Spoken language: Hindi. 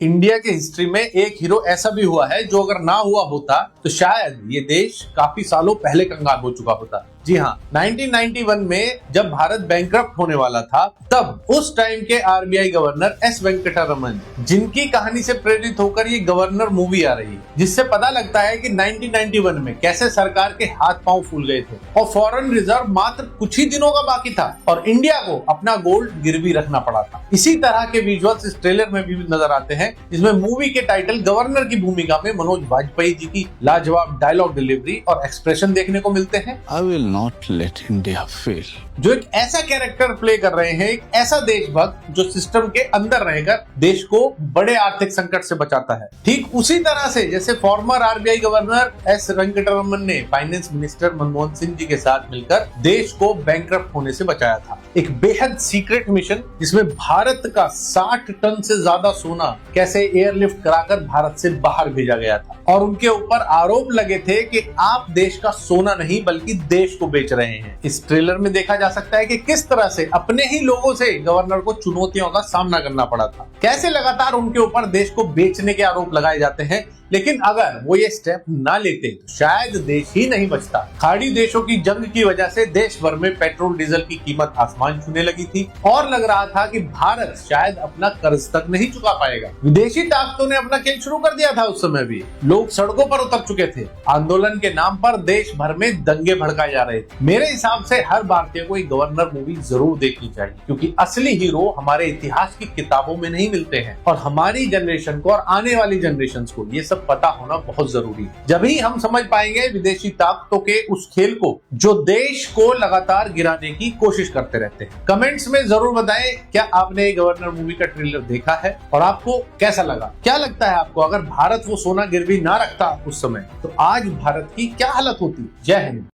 इंडिया के हिस्ट्री में एक हीरो ऐसा भी हुआ है जो अगर ना हुआ होता तो शायद ये देश काफी सालों पहले कंगाल हो चुका होता। जी हाँ, 1991 में जब भारत बैंकरप्ट होने वाला था तब उस टाइम के आरबीआई गवर्नर एस वेंकटरमन, जिनकी कहानी से प्रेरित होकर ये गवर्नर मूवी आ रही है, जिससे पता लगता है कि 1991 में कैसे सरकार के हाथ पांव फूल गए थे और फॉरेन रिजर्व मात्र कुछ ही दिनों का बाकी था और इंडिया को अपना गोल्ड गिरवी रखना पड़ा था। इसी तरह के विजुअल्स इस ट्रेलर में भी नजर आते हैं, जिसमें मूवी के टाइटल गवर्नर की भूमिका में मनोज वाजपेयी जी की लाजवाब डायलॉग डिलीवरी और एक्सप्रेशन देखने को मिलते हैं। I will not let India fail. जो एक ऐसा कैरेक्टर प्ले कर रहे हैं, एक ऐसा देशभक्त जो सिस्टम के अंदर रहकर देश को बड़े आर्थिक संकट से बचाता है। ठीक उसी तरह से जैसे farmer RBI governor S Venkataraman ने फाइनेंस मिनिस्टर मनमोहन सिंह जी के साथ मिलकर देश को बैंकरप्ट होने से बचाया था। एक बेहद सीक्रेट मिशन जिसमें भारत का 60 टन से ज्यादा सोना कैसे एयरलिफ्ट कराकर भारत से बाहर भेजा गया था और उनके ऊपर आरोप लगे थे कि आप देश का सोना नहीं बल्कि देश को बेच रहे हैं। इस ट्रेलर में देखा जा सकता है कि किस तरह से अपने ही लोगों से गवर्नर को चुनौतियों का सामना करना पड़ा था, कैसे लगातार उनके ऊपर देश को बेचने के आरोप लगाए जाते हैं। लेकिन अगर वो ये स्टेप ना लेते तो शायद देश ही नहीं बचता। खाड़ी देशों की जंग की वजह से देश भर में पेट्रोल डीजल की कीमत आसमान छूने लगी थी और लग रहा था कि भारत शायद अपना कर्ज तक नहीं चुका पाएगा। विदेशी ताकतों ने अपना खेल शुरू कर दिया था। उस समय भी लोग सड़कों पर उतर चुके थे। आंदोलन के नाम पर देश भर में दंगे भड़काए जा रहे थे। मेरे हिसाब से हर भारतीय को एक गवर्नर मूवी जरूर देखनी चाहिए, क्योंकि असली हीरो हमारे इतिहास की किताबों में नहीं मिलते हैं और हमारी जनरेशन को और आने वाली जनरेशन को ये सब पता होना बहुत जरूरी है। जब ही हम समझ पाएंगे विदेशी ताकतों के उस खेल को जो देश को लगातार गिराने की कोशिश करते रहते हैं। कमेंट्स में जरूर बताएं, क्या आपने गवर्नर मूवी का ट्रेलर देखा है और आपको कैसा लगा? क्या लगता है आपको, अगर भारत वो सोना गिरवी ना रखता उस समय तो आज भारत की क्या हालत होती? जय हिंद।